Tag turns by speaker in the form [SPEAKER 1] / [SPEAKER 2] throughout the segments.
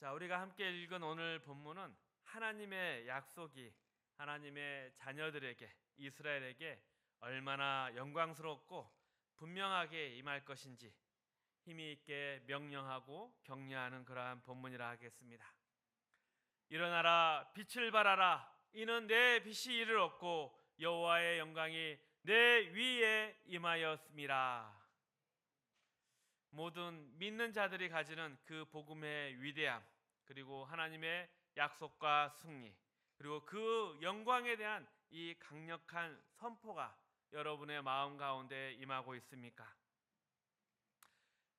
[SPEAKER 1] 자, 우리가 함께 읽은 오늘 본문은 하나님의 약속이 하나님의 자녀들에게 이스라엘에게 얼마나 영광스럽고 분명하게 임할 것인지 힘이 있게 명령하고 격려하는 그러한 본문이라 하겠습니다. 일어나라, 빛을 발하라. 이는 내 빛이 이를 얻고 여호와의 영광이 내 위에 임하였음이라. 모든 믿는 자들이 가지는 그 복음의 위대함, 그리고 하나님의 약속과 승리, 그리고 그 영광에 대한 이 강력한 선포가 여러분의 마음 가운데 임하고 있습니까?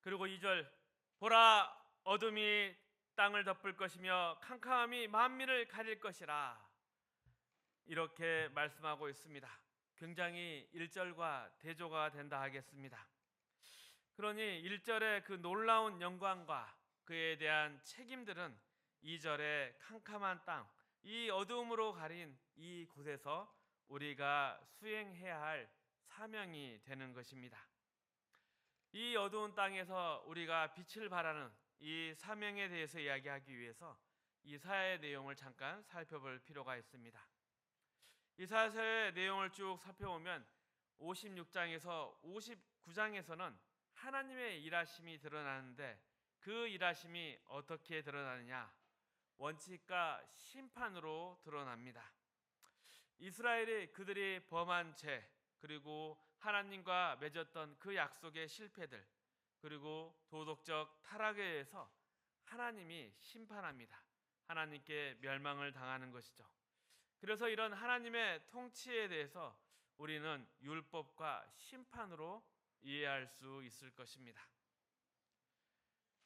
[SPEAKER 1] 그리고 2절, 보라, 어둠이 땅을 덮을 것이며 캄캄함이 만민을 가릴 것이라, 이렇게 말씀하고 있습니다. 굉장히 1절과 대조가 된다 하겠습니다. 그러니 1절의 그 놀라운 영광과 그에 대한 책임들은 2절의 캄캄한 땅, 이 어두움으로 가린 이 곳에서 우리가 수행해야 할 사명이 되는 것입니다. 이 어두운 땅에서 우리가 빛을 발하는 이 사명에 대해서 이야기하기 위해서 이사야의 내용을 잠깐 살펴볼 필요가 있습니다. 이사야서의 내용을 쭉 살펴보면 56장에서 59장에서는 하나님의 일하심이 드러나는데, 그 일하심이 어떻게 드러나느냐? 원칙과 심판으로 드러납니다. 이스라엘이 그들이 범한 죄, 그리고 하나님과 맺었던 그 약속의 실패들, 그리고 도덕적 타락에 의해서 하나님이 심판합니다. 하나님께 멸망을 당하는 것이죠. 그래서 이런 하나님의 통치에 대해서 우리는 율법과 심판으로 이해할 수 있을 것입니다.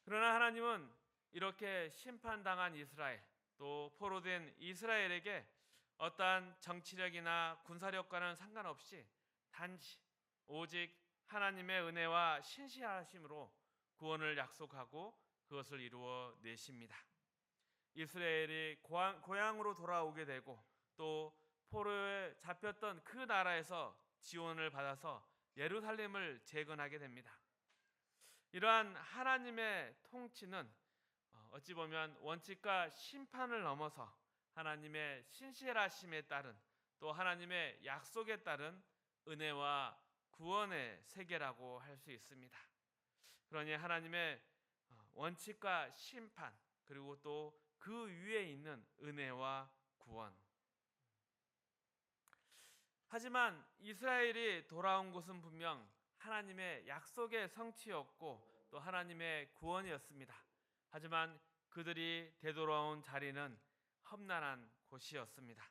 [SPEAKER 1] 그러나 하나님은 이렇게 심판당한 이스라엘, 또 포로된 이스라엘에게 어떠한 정치력이나 군사력과는 상관없이 단지 오직 하나님의 은혜와 신실하심으로 구원을 약속하고 그것을 이루어 내십니다. 이스라엘이 고향으로 돌아오게 되고, 또 포로에 잡혔던 그 나라에서 지원을 받아서 예루살렘을 재건하게 됩니다. 이러한 하나님의 통치는 어찌 보면 원칙과 심판을 넘어서 하나님의 신실하심에 따른, 또 하나님의 약속에 따른 은혜와 구원의 세계라고 할 수 있습니다. 그러니 하나님의 원칙과 심판, 그리고 또 그 위에 있는 은혜와 구원. 하지만 이스라엘이 돌아온 곳은 분명 하나님의 약속의 성취였고 또 하나님의 구원이었습니다. 하지만 그들이 되돌아온 자리는 험난한 곳이었습니다.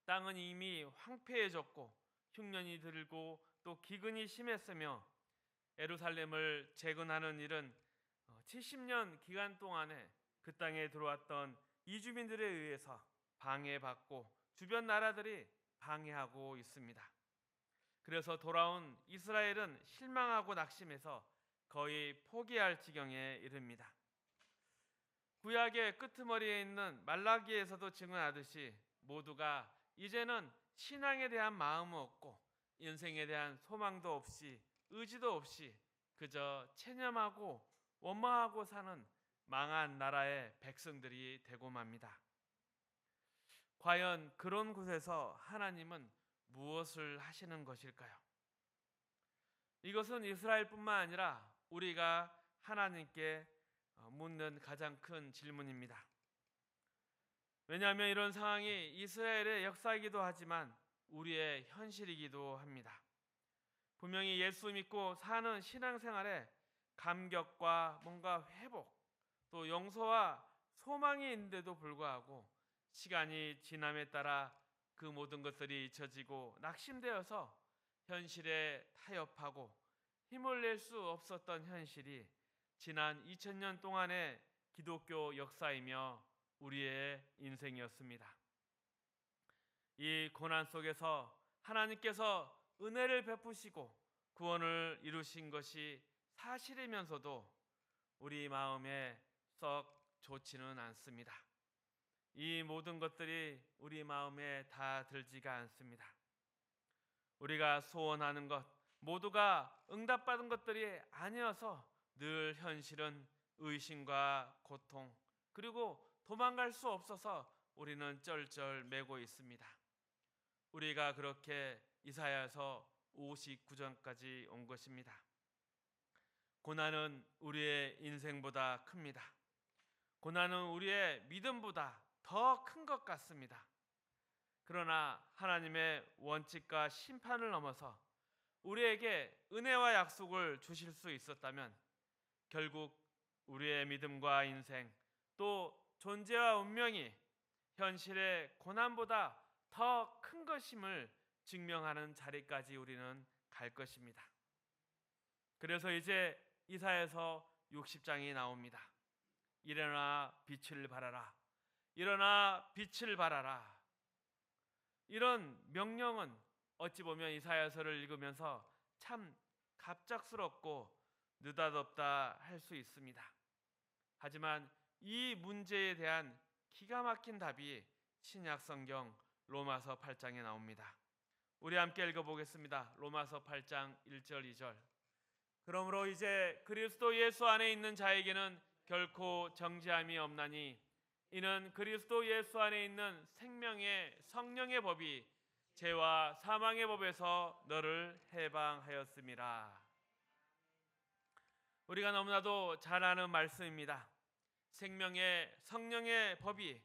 [SPEAKER 1] 땅은 이미 황폐해졌고 흉년이 들고 또 기근이 심했으며, 예루살렘을 재건하는 일은 70년 기간 동안에 그 땅에 들어왔던 이주민들에 의해서 방해받고 주변 나라들이 방해하고 있습니다. 그래서 돌아온 이스라엘은 실망하고 낙심해서 거의 포기할 지경에 이릅니다. 구약의 끄트머리에 있는 말라기에서도 증언하듯이 모두가 이제는 신앙에 대한 마음은 없고 인생에 대한 소망도 없이 의지도 없이 그저 체념하고 원망하고 사는 망한 나라의 백성들이 되고 맙니다. 과연 그런 곳에서 하나님은 무엇을 하시는 것일까요? 이것은 이스라엘뿐만 아니라 우리가 하나님께 묻는 가장 큰 질문입니다. 왜냐하면 이런 상황이 이스라엘의 역사이기도 하지만 우리의 현실이기도 합니다. 분명히 예수 믿고 사는 신앙생활에 감격과 뭔가 회복, 또 용서와 소망이 있는데도 불구하고 시간이 지남에 따라 그 모든 것들이 잊혀지고 낙심되어서 현실에 타협하고 힘을 낼 수 없었던 현실이 지난 2000년 동안의 기독교 역사이며 우리의 인생이었습니다. 이 고난 속에서 하나님께서 은혜를 베푸시고 구원을 이루신 것이 사실이면서도 우리 마음에 썩 좋지는 않습니다. 이 모든 것들이 우리 마음에 다 들지가 않습니다. 우리가 소원하는 것 모두가 응답받은 것들이 아니어서 늘 현실은 의심과 고통, 그리고 도망갈 수 없어서 우리는 쩔쩔매고 있습니다. 우리가 그렇게 이사야서 59장까지 온 것입니다. 고난은 우리의 인생보다 큽니다. 고난은 우리의 믿음보다 더 큰 것 같습니다. 그러나 하나님의 원칙과 심판을 넘어서 우리에게 은혜와 약속을 주실 수 있었다면 결국 우리의 믿음과 인생 또 존재와 운명이 현실의 고난보다 더 큰 것임을 증명하는 자리까지 우리는 갈 것입니다. 그래서 이제 이사야서 60장이 나옵니다. 일어나 빛을 발하라. 일어나 빛을 발하라. 이런 명령은 어찌 보면 이사야서를 읽으면서 참 갑작스럽고 느닷없다 할 수 있습니다. 하지만 이 문제에 대한 기가 막힌 답이 신약 성경 로마서 8장에 나옵니다. 우리 함께 읽어보겠습니다. 로마서 8장 1절 2절. 그러므로 이제 그리스도 예수 안에 있는 자에게는 결코 정죄함이 없나니 이는 그리스도 예수 안에 있는 생명의 성령의 법이 죄와 사망의 법에서 너를 해방하였음이라. 우리가 너무나도 잘 아는 말씀입니다. 생명의 성령의 법이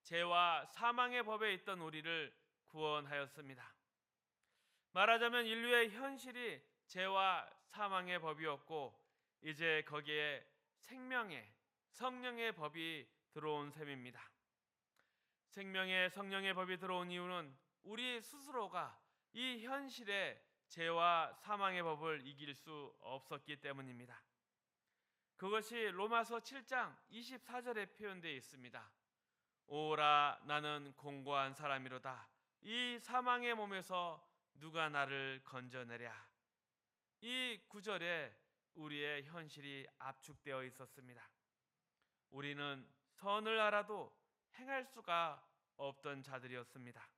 [SPEAKER 1] 죄와 사망의 법에 있던 우리를 구원하였습니다. 말하자면 인류의 현실이 죄와 사망의 법이었고 이제 거기에 생명의 성령의 법이 들어온 셈입니다. 생명의 성령의 법이 들어온 이유는 우리 스스로가 이 현실의 죄와 사망의 법을 이길 수 없었기 때문입니다. 그것이 로마서 7장 24절에 표현되어 있습니다. 오라 나는 공고한 사람이로다. 이 사망의 몸에서 누가 나를 건져내랴. 이 구절에 우리의 현실이 압축되어 있었습니다. 우리는 선을 알아도 행할 수가 없던 자들이었습니다.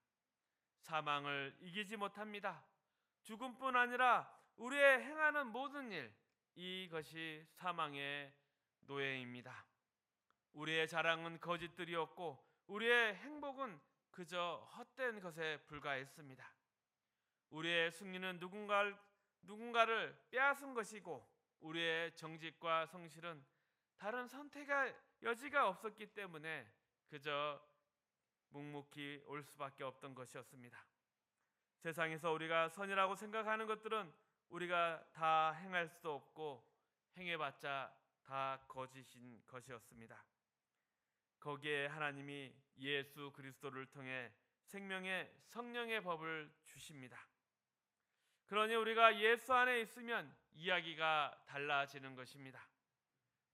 [SPEAKER 1] 사망을 이기지 못합니다. 죽음뿐 아니라 우리의 행하는 모든 일, 이것이 사망의 노예입니다. 우리의 자랑은 거짓들이었고 우리의 행복은 그저 헛된 것에 불과했습니다. 우리의 승리는 누군가를 빼앗은 것이고 우리의 정직과 성실은 다른 선택의 여지가 없었기 때문에 그저 묵묵히 올 수밖에 없던 것이었습니다. 세상에서 우리가 선이라고 생각하는 것들은 우리가 다 행할 수 없고 행해봤자 다 거짓인 것이었습니다. 거기에 하나님이 예수 그리스도를 통해 생명의 성령의 법을 주십니다. 그러니 우리가 예수 안에 있으면 이야기가 달라지는 것입니다.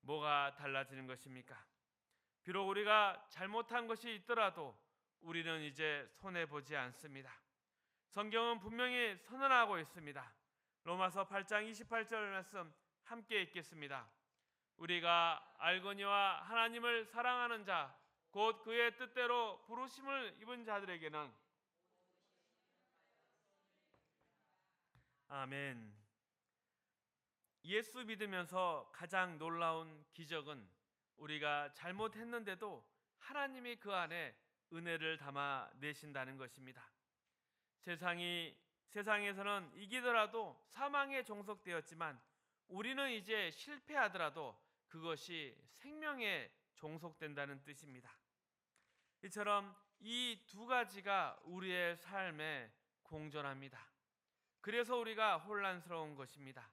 [SPEAKER 1] 뭐가 달라지는 것입니까? 비록 우리가 잘못한 것이 있더라도 우리는 이제 손해보지 않습니다. 성경은 분명히 선언하고 있습니다. 로마서 8장 28절 말씀 함께 읽겠습니다. 우리가 알거니와 하나님을 사랑하는 자 곧 그의 뜻대로 부르심을 입은 자들에게는 아멘. 예수 믿으면서 가장 놀라운 기적은 우리가 잘못했는데도 하나님이 그 안에 은혜를 담아 내신다는 것입니다. 세상에서는 이기더라도 사망에 종속되었지만 우리는 이제 실패하더라도 그것이 생명에 종속된다는 뜻입니다. 이처럼 이 두 가지가 우리의 삶에 공존합니다. 그래서 우리가 혼란스러운 것입니다.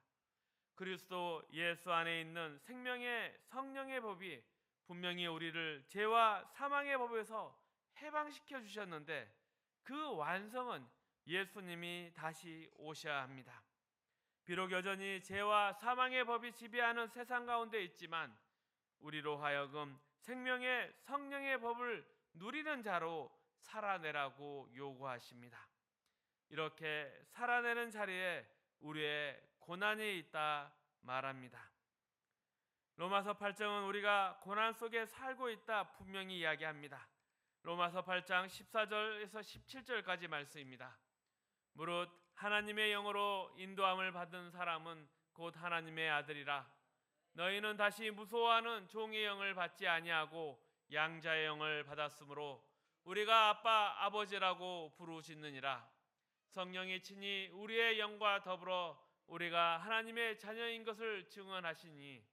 [SPEAKER 1] 그리스도 예수 안에 있는 생명의 성령의 법이 분명히 우리를 죄와 사망의 법에서 해방시켜 주셨는데 그 완성은 예수님이 다시 오셔야 합니다. 비록 여전히 죄와 사망의 법이 지배하는 세상 가운데 있지만 우리로 하여금 생명의 성령의 법을 누리는 자로 살아내라고 요구하십니다. 이렇게 살아내는 자리에 우리의 고난이 있다 말합니다. 로마서 8장은 우리가 고난 속에 살고 있다 분명히 이야기합니다. 로마서 8장 14절에서 17절까지 말씀입니다. 무릇 하나님의 영으로 인도함을 받은 사람은 곧 하나님의 아들이라. 너희는 다시 무서워하는 종의 영을 받지 아니하고 양자의 영을 받았으므로 우리가 아빠 아버지라고 부르시느니라. 성령이 친히 우리의 영과 더불어 우리가 하나님의 자녀인 것을 증언하시니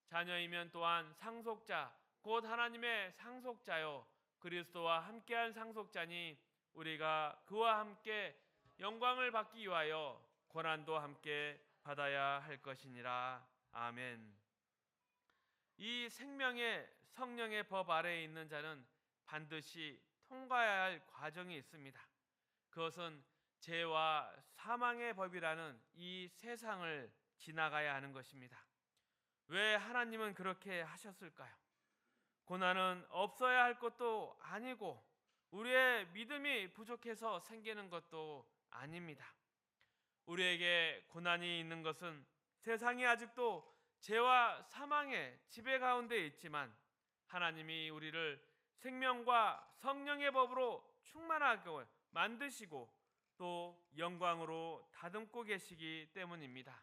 [SPEAKER 1] 자녀이면 또한 상속자 곧 하나님의 상속자요 그리스도와 함께한 상속자니 우리가 그와 함께 영광을 받기 위하여 고난도 함께 받아야 할 것이니라. 아멘. 이 생명의 성령의 법 아래에 있는 자는 반드시 통과해야 할 과정이 있습니다. 그것은 죄와 사망의 법이라는 이 세상을 지나가야 하는 것입니다. 왜 하나님은 그렇게 하셨을까요? 고난은 없어야 할 것도 아니고 우리의 믿음이 부족해서 생기는 것도 아닙니다. 우리에게 고난이 있는 것은 세상이 아직도 죄와 사망의 지배 가운데 있지만 하나님이 우리를 생명과 성령의 법으로 충만하게 만드시고 또 영광으로 다듬고 계시기 때문입니다.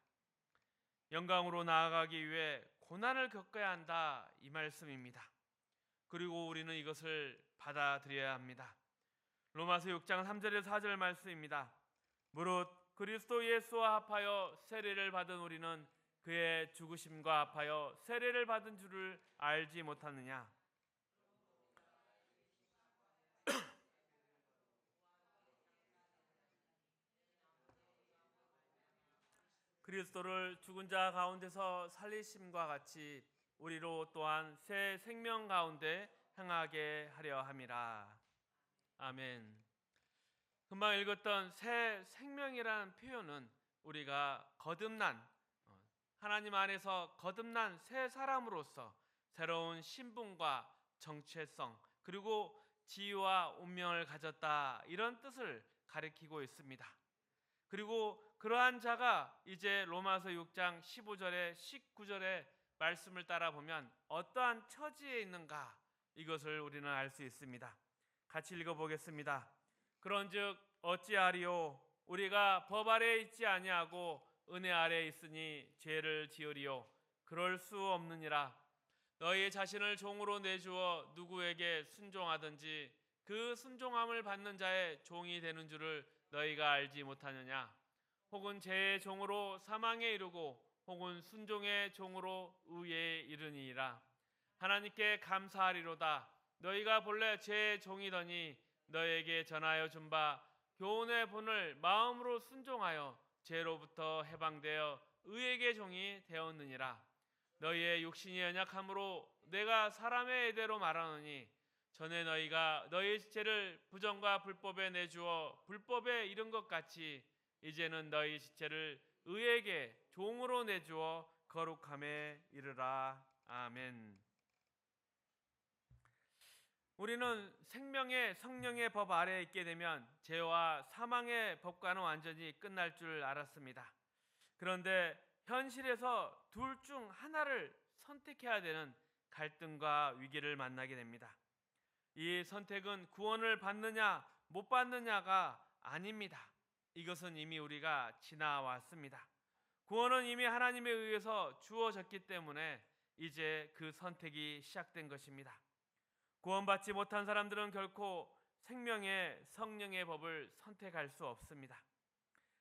[SPEAKER 1] 영광으로 나아가기 위해 고난을 겪어야 한다 이 말씀입니다. 그리고 우리는 이것을 받아들여야 합니다. 로마서 6장 3절에서 4절 말씀입니다. 무릇 그리스도 예수와 합하여 세례를 받은 우리는 그의 죽으심과 합하여 세례를 받은 줄을 알지 못하느냐. 그리스도를 죽은 자 가운데서 살리심과 같이 우리로 또한 새 생명 가운데 행하게 하려 함이라. 아멘. 금방 읽었던 새 생명이라는 표현은 우리가 거듭난 하나님 안에서 거듭난 새 사람으로서 새로운 신분과 정체성 그리고 지위와 운명을 가졌다 이런 뜻을 가리키고 있습니다. 그리고 그러한 자가 이제 로마서 6장 15절에 19절의 말씀을 따라 보면 어떠한 처지에 있는가 이것을 우리는 알 수 있습니다. 같이 읽어보겠습니다. 그런즉 어찌하리요 우리가 법 아래에 있지 아니하고 은혜 아래에 있으니 죄를 지으리요 그럴 수 없느니라. 너희 자신을 종으로 내주어 누구에게 순종하든지 그 순종함을 받는 자의 종이 되는 줄을 너희가 알지 못하느냐. 혹은 죄의 종으로 사망에 이르고 혹은 순종의 종으로 의에 이르니라. 하나님께 감사하리로다. 너희가 본래 죄의 종이더니 너희에게 전하여 준 바 교훈의 본을 마음으로 순종하여 죄로부터 해방되어 의에게 종이 되었느니라. 너희의 육신이 연약함으로 내가 사람의 예대로 말하노니 전에 너희가 너희 지체를 부정과 불법에 내주어 불법에 이른 것 같이 이제는 너희 지체를 의에게 종으로 내주어 거룩함에 이르라. 아멘. 우리는 생명의 성령의 법 아래에 있게 되면 죄와 사망의 법과는 완전히 끝날 줄 알았습니다. 그런데 현실에서 둘 중 하나를 선택해야 되는 갈등과 위기를 만나게 됩니다. 이 선택은 구원을 받느냐 못 받느냐가 아닙니다. 이것은 이미 우리가 지나왔습니다. 구원은 이미 하나님에 의해서 주어졌기 때문에 이제 그 선택이 시작된 것입니다. 구원받지 못한 사람들은 결코 생명의 성령의 법을 선택할 수 없습니다.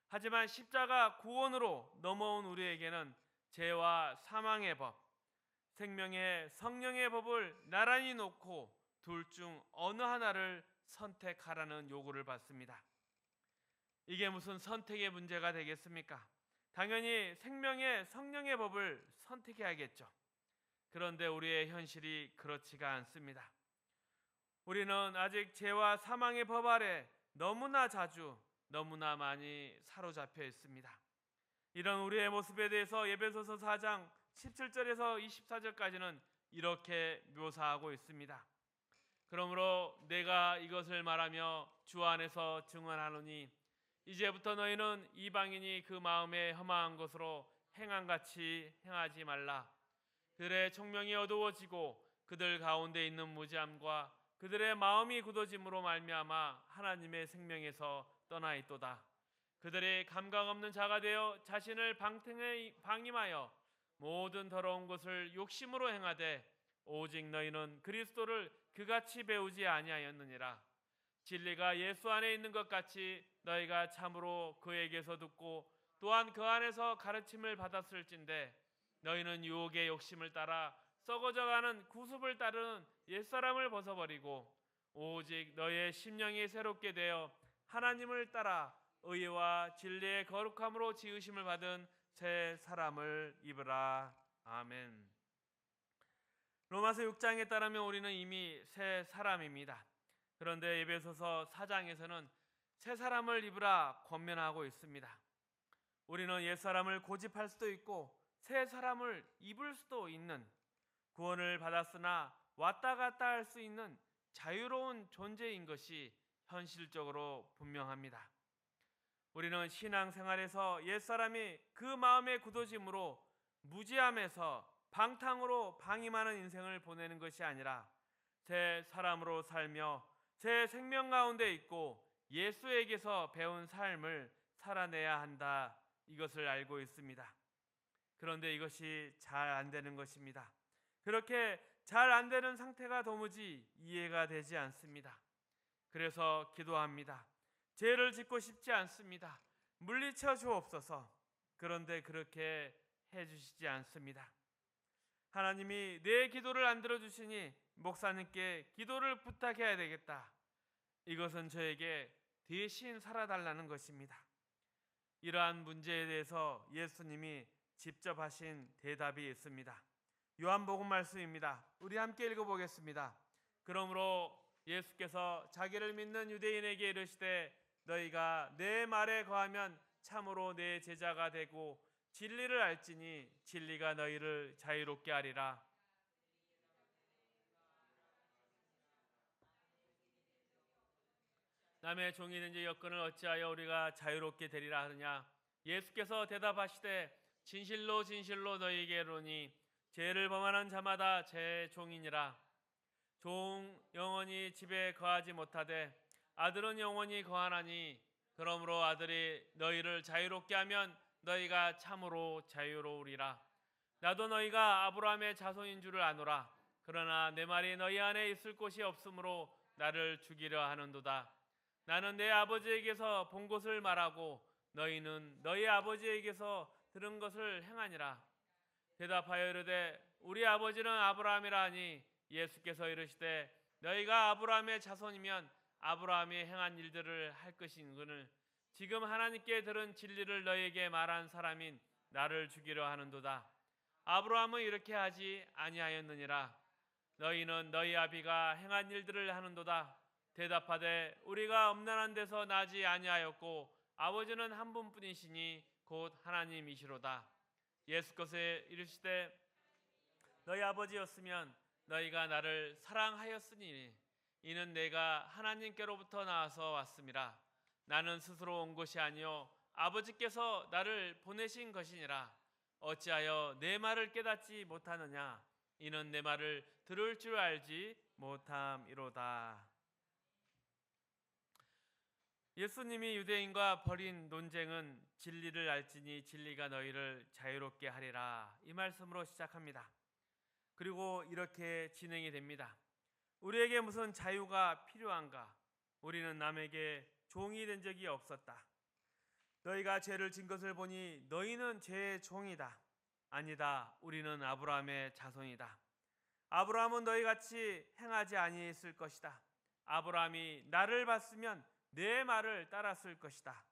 [SPEAKER 1] 하지만 십자가 구원으로 넘어온 우리에게는 죄와 사망의 법, 생명의 성령의 법을 나란히 놓고 둘 중 어느 하나를 선택하라는 요구를 받습니다. 이게 무슨 선택의 문제가 되겠습니까? 당연히 생명의 성령의 법을 선택해야겠죠. 그런데 우리의 현실이 그렇지가 않습니다. 우리는 아직 죄와 사망의 법 아래 너무나 자주 너무나 많이 사로잡혀 있습니다. 이런 우리의 모습에 대해서 에베소서 4장 17절에서 24절까지는 이렇게 묘사하고 있습니다. 그러므로 내가 이것을 말하며 주 안에서 증언하노니 이제부터 너희는 이방인이 그 마음에 험한 것으로 행함같이 행하지 말라. 그들의 총명이 어두워지고 그들 가운데 있는 무지함과 그들의 마음이 굳어짐으로 말미암아 하나님의 생명에서 떠나 있도다. 그들이 감각 없는 자가 되어 자신을 방임하여 모든 더러운 것을 욕심으로 행하되 오직 너희는 그리스도를 그같이 배우지 아니하였느니라. 진리가 예수 안에 있는 것 같이 너희가 참으로 그에게서 듣고 또한 그 안에서 가르침을 받았을진데 너희는 유혹의 욕심을 따라 썩어져가는 구습을 따르는 옛사람을 벗어버리고 오직 너희의 심령이 새롭게 되어 하나님을 따라 의와 진리의 거룩함으로 지으심을 받은 새 사람을 입으라. 아멘. 로마서 6장에 따르면 우리는 이미 새 사람입니다. 그런데 에베소서 4장에서는 새 사람을 입으라 권면하고 있습니다. 우리는 옛사람을 고집할 수도 있고 새 사람을 입을 수도 있는, 구원을 받았으나 왔다 갔다 할 수 있는 자유로운 존재인 것이 현실적으로 분명합니다. 우리는 신앙생활에서 옛사람이 그 마음의 굳어짐으로 무지함에서 방탕으로 방임하는 인생을 보내는 것이 아니라 새 사람으로 살며 새 생명 가운데 있고 예수에게서 배운 삶을 살아내야 한다, 이것을 알고 있습니다. 그런데 이것이 잘 안 되는 것입니다. 그렇게 잘 안 되는 상태가 도무지 이해가 되지 않습니다. 그래서 기도합니다. 죄를 짓고 싶지 않습니다. 물리쳐 주옵소서. 그런데 그렇게 해주시지 않습니다. 하나님이 내 기도를 안 들어주시니 목사님께 기도를 부탁해야 되겠다. 이것은 저에게 대신 살아달라는 것입니다. 이러한 문제에 대해서 예수님이 직접 하신 대답이 있습니다. 요한복음 말씀입니다. 우리 함께 읽어보겠습니다. 그러므로 예수께서 자기를 믿는 유대인에게 이르시되 너희가 내 말에 거하면 참으로 내 제자가 되고 진리를 알지니 진리가 너희를 자유롭게 하리라. 남의 종이든지 여건을 어찌하여 우리가 자유롭게 되리라 하느냐. 예수께서 대답하시되 진실로 진실로 너희에게 이르노니 죄를 범하는 자마다 제 종이니라. 종 영원히 집에 거하지 못하되 아들은 영원히 거하나니 그러므로 아들이 너희를 자유롭게 하면 너희가 참으로 자유로우리라. 나도 너희가 아브라함의 자손인 줄을 아노라. 그러나 내 말이 너희 안에 있을 곳이 없으므로 나를 죽이려 하는도다. 나는 내 아버지에게서 본 것을 말하고 너희는 너희 아버지에게서 들은 것을 행하니라. 대답하여 이르되 우리 아버지는 아브라함이라 하니 예수께서 이르시되 너희가 아브라함의 자손이면 아브라함이 행한 일들을 할 것이거늘 지금 하나님께 들은 진리를 너희에게 말한 사람인 나를 죽이려 하는도다. 아브라함은 이렇게 하지 아니하였느니라. 너희는 너희 아비가 행한 일들을 하는도다. 대답하되 우리가 엄난한 데서 나지 아니하였고 아버지는 한 분뿐이시니 곧 하나님이시로다. 예수께서 이르시되 너희 아버지였으면 너희가 나를 사랑하였으니 이는 내가 하나님께로부터 나와서 왔음이라. 나는 스스로 온 것이 아니요 아버지께서 나를 보내신 것이니라. 어찌하여 내 말을 깨닫지 못하느냐. 이는 내 말을 들을 줄 알지 못함이로다. 예수님이 유대인과 벌인 논쟁은 진리를 알지니 진리가 너희를 자유롭게 하리라, 이 말씀으로 시작합니다. 그리고 이렇게 진행이 됩니다. 우리에게 무슨 자유가 필요한가? 우리는 남에게 종이 된 적이 없었다. 너희가 죄를 진 것을 보니 너희는 죄의 종이다. 아니다. 우리는 아브라함의 자손이다. 아브라함은 너희같이 행하지 아니했을 것이다. 아브라함이 나를 봤으면 내 말을 따랐을 것이다.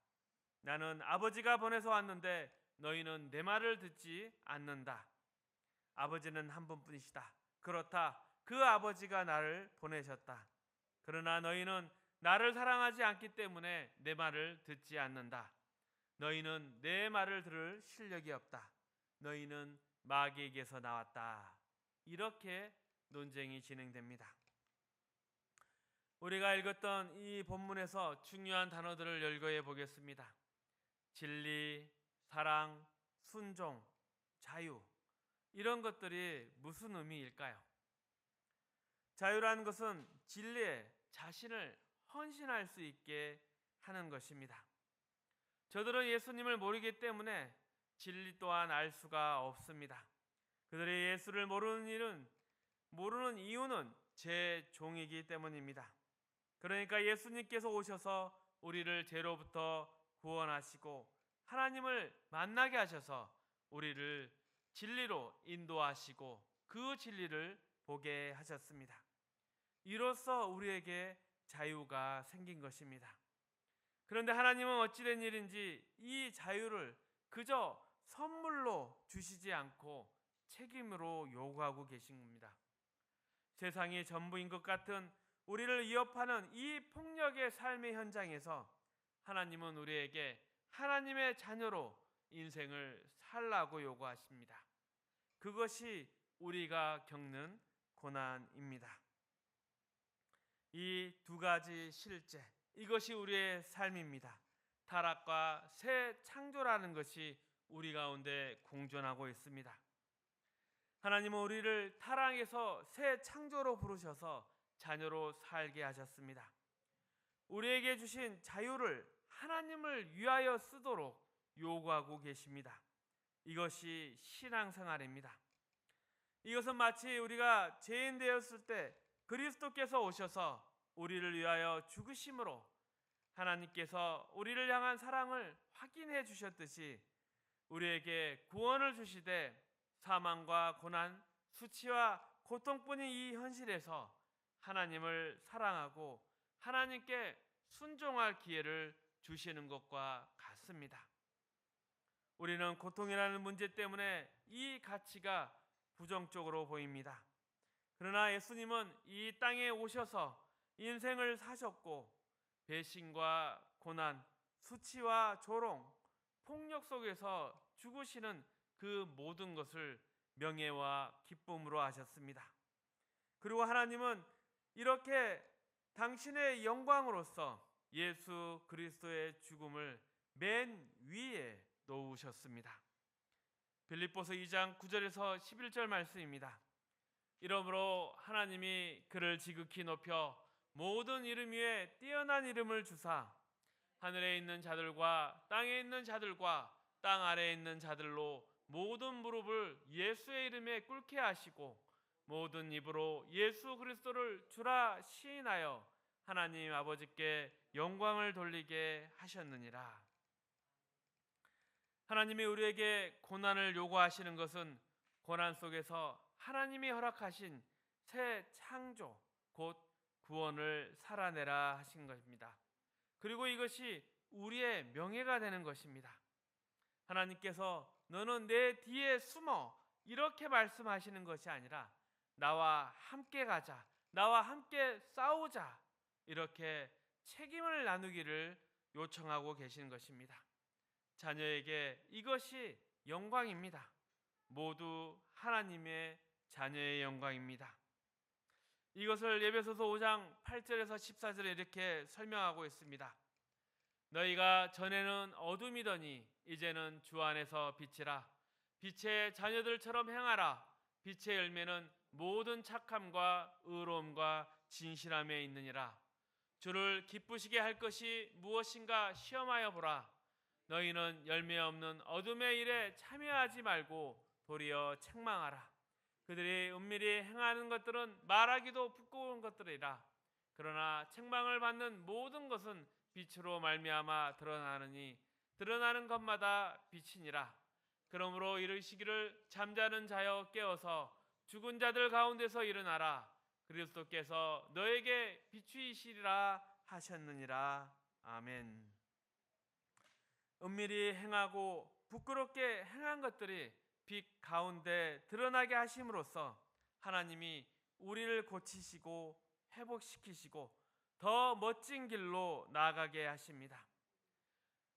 [SPEAKER 1] 나는 아버지가 보내서 왔는데 너희는 내 말을 듣지 않는다. 아버지는 한 분뿐이시다. 그렇다. 그 아버지가 나를 보내셨다. 그러나 너희는 나를 사랑하지 않기 때문에 내 말을 듣지 않는다. 너희는 내 말을 들을 실력이 없다. 너희는 마귀에게서 나왔다. 이렇게 논쟁이 진행됩니다. 우리가 읽었던 이 본문에서 중요한 단어들을 열거해 보겠습니다. 진리, 사랑, 순종, 자유, 이런 것들이 무슨 의미일까요? 자유라는 것은 진리에 자신을 헌신할 수 있게 하는 것입니다. 저들은 예수님을 모르기 때문에 진리 또한 알 수가 없습니다. 그들이 예수를 모르는 일은 모르는 이유는 제 종이기 때문입니다. 그러니까 예수님께서 오셔서 우리를 죄로부터 구원하시고 하나님을 만나게 하셔서 우리를 진리로 인도하시고 그 진리를 보게 하셨습니다. 이로써 우리에게 자유가 생긴 것입니다. 그런데 하나님은 어찌된 일인지 이 자유를 그저 선물로 주시지 않고 책임으로 요구하고 계신 겁니다. 세상이 전부인 것 같은 우리를 위협하는 이 폭력의 삶의 현장에서 하나님은 우리에게 하나님의 자녀로 인생을 살라고 요구하십니다. 그것이 우리가 겪는 고난입니다. 이 두 가지 실제, 이것이 우리의 삶입니다. 타락과 새 창조라는 것이 우리 가운데 공존하고 있습니다. 하나님은 우리를 타락에서 새 창조로 부르셔서 자녀로 살게 하셨습니다. 우리에게 주신 자유를 하나님을 위하여 쓰도록 요구하고 계십니다. 이것이 신앙생활입니다. 이것은 마치 우리가 죄인 되었을 때 그리스도께서 오셔서 우리를 위하여 죽으심으로 하나님께서 우리를 향한 사랑을 확인해 주셨듯이 우리에게 구원을 주시되 사망과 고난, 수치와 고통뿐인 이 현실에서 하나님을 사랑하고 하나님께 순종할 기회를 주시는 것과 같습니다. 우리는 고통이라는 문제 때문에 이 가치가 부정적으로 보입니다. 그러나 예수님은 이 땅에 오셔서 인생을 사셨고 배신과 고난, 수치와 조롱, 폭력 속에서 죽으시는 그 모든 것을 명예와 기쁨으로 하셨습니다. 그리고 하나님은 이렇게 당신의 영광으로서 예수 그리스도의 죽음을 맨 위에 놓으셨습니다. 빌립보서 2장 9절에서 11절 말씀입니다. 이러므로 하나님이 그를 지극히 높여 모든 이름 위에 뛰어난 이름을 주사 하늘에 있는 자들과 땅에 있는 자들과 땅 아래에 있는 자들로 모든 무릎을 예수의 이름에 꿇게 하시고 모든 입으로 예수 그리스도를 주라 시인하여 하나님 아버지께 영광을 돌리게 하셨느니라. 하나님이 우리에게 고난을 요구하시는 것은 고난 속에서 하나님이 허락하신 새 창조, 곧 구원을 살아내라 하신 것입니다. 그리고 이것이 우리의 명예가 되는 것입니다. 하나님께서 너는 내 뒤에 숨어 이렇게 말씀하시는 것이 아니라 나와 함께 가자, 나와 함께 싸우자, 이렇게 책임을 나누기를 요청하고 계신 것입니다. 자녀에게 이것이 영광입니다. 모두 하나님의 자녀의 영광입니다. 이것을 에베소서 5장 8절에서 14절에 이렇게 설명하고 있습니다. 너희가 전에는 어둠이더니 이제는 주 안에서 빛이라. 빛의 자녀들처럼 행하라. 빛의 열매는 모든 착함과 의로움과 진실함에 있느니라. 주를 기쁘시게 할 것이 무엇인가 시험하여 보라. 너희는 열매 없는 어둠의 일에 참여하지 말고 도리어 책망하라. 그들이 은밀히 행하는 것들은 말하기도 부끄러운 것들이라. 그러나 책망을 받는 모든 것은 빛으로 말미암아 드러나느니 드러나는 것마다 빛이니라. 그러므로 이르시기를 잠자는 자여 깨어서 죽은 자들 가운데서 일어나라. 그리스도께서 너에게 비추이시리라 하셨느니라. 아멘. 은밀히 행하고 부끄럽게 행한 것들이 빛 가운데 드러나게 하심으로써 하나님이 우리를 고치시고 회복시키시고 더 멋진 길로 나아가게 하십니다.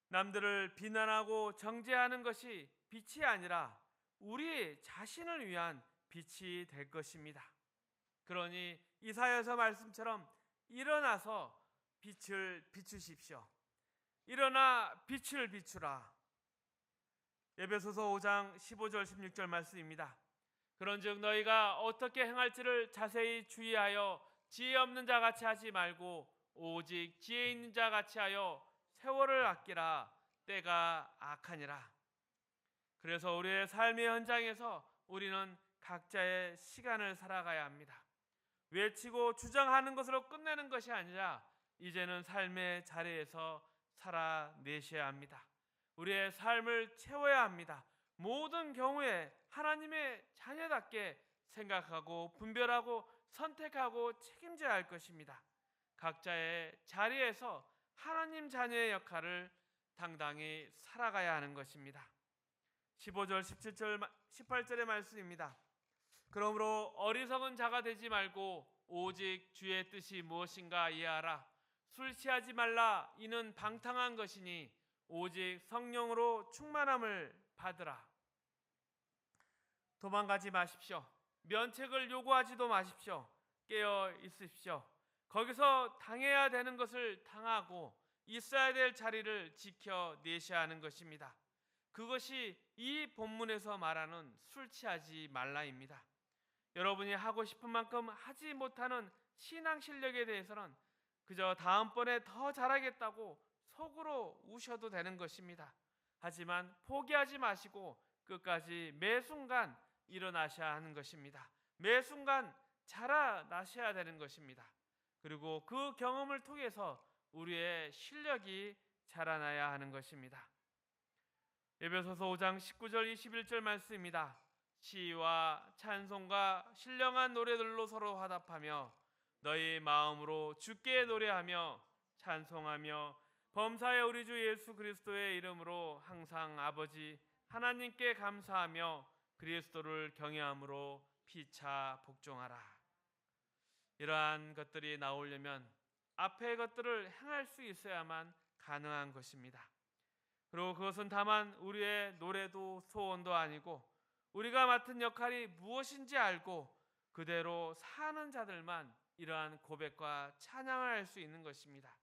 [SPEAKER 1] 남들을 비난하고 정죄하는 것이 빛이 아니라 우리 자신을 위한 빛이 될 것입니다. 그러니 이사야서 말씀처럼 일어나서 빛을 비추십시오. 일어나 빛을 비추라. 에베소서 5장 15절 16절 말씀입니다. 그런즉 너희가 어떻게 행할지를 자세히 주의하여 지혜 없는 자 같이 하지 말고 오직 지혜 있는 자 같이 하여 세월을 아끼라. 때가 악하니라. 그래서 우리의 삶의 현장에서 우리는 각자의 시간을 살아가야 합니다. 외치고 주장하는 것으로 끝내는 것이 아니라 이제는 삶의 자리에서 살아내셔야 합니다. 우리의 삶을 채워야 합니다. 모든 경우에 하나님의 자녀답게 생각하고 분별하고 선택하고 책임져야 할 것입니다. 각자의 자리에서 하나님 자녀의 역할을 당당히 살아가야 하는 것입니다. 15절, 17절, 18절의 말씀입니다. 그러므로 어리석은 자가 되지 말고 오직 주의 뜻이 무엇인가 이해하라. 술 취하지 말라. 이는 방탕한 것이니 오직 성령으로 충만함을 받으라. 도망가지 마십시오. 면책을 요구하지도 마십시오. 깨어 있으십시오. 거기서 당해야 되는 것을 당하고 있어야 될 자리를 지켜내셔야 하는 것입니다. 그것이 이 본문에서 말하는 술 취하지 말라입니다. 여러분이 하고 싶은 만큼 하지 못하는 신앙 실력에 대해서는 그저 다음번에 더 잘하겠다고 속으로 우셔도 되는 것입니다. 하지만 포기하지 마시고 끝까지 매 순간 일어나셔야 하는 것입니다. 매 순간 자라나셔야 되는 것입니다. 그리고 그 경험을 통해서 우리의 실력이 자라나야 하는 것입니다. 에베소서 5장 19절 21절 말씀입니다. 시와 찬송과 신령한 노래들로 서로 화답하며 너희 마음으로 주께 노래하며 찬송하며 범사의 우리 주 예수 그리스도의 이름으로 항상 아버지 하나님께 감사하며 그리스도를 경외함으로 피차 복종하라. 이러한 것들이 나오려면 앞의 것들을 행할 수 있어야만 가능한 것입니다. 그리고 그것은 다만 우리의 노래도 소원도 아니고 우리가 맡은 역할이 무엇인지 알고 그대로 사는 자들만 이러한 고백과 찬양을 할 수 있는 것입니다.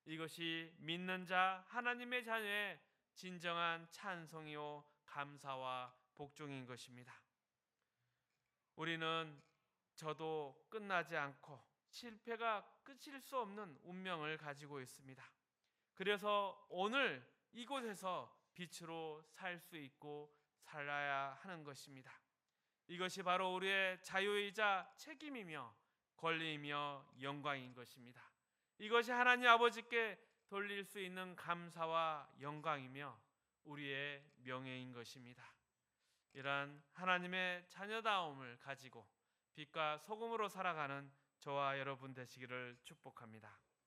[SPEAKER 1] 이것이 믿는 자 하나님의 자녀의 진정한 찬송이요 감사와 복종인 것입니다. 우리는 저도 끝나지 않고 실패가 끝일 수 없는 운명을 가지고 있습니다. 그래서 오늘 이곳에서 빛으로 살 수 있고 살아야 하는 것입니다. 이것이 바로 우리의 자유이자 책임이며 권리이며 영광인 것입니다. 이것이 하나님 아버지께 돌릴 수 있는 감사와 영광이며 우리의 명예인 것입니다. 이러한 하나님의 자녀다움을 가지고 빛과 소금으로 살아가는 저와 여러분 되시기를 축복합니다.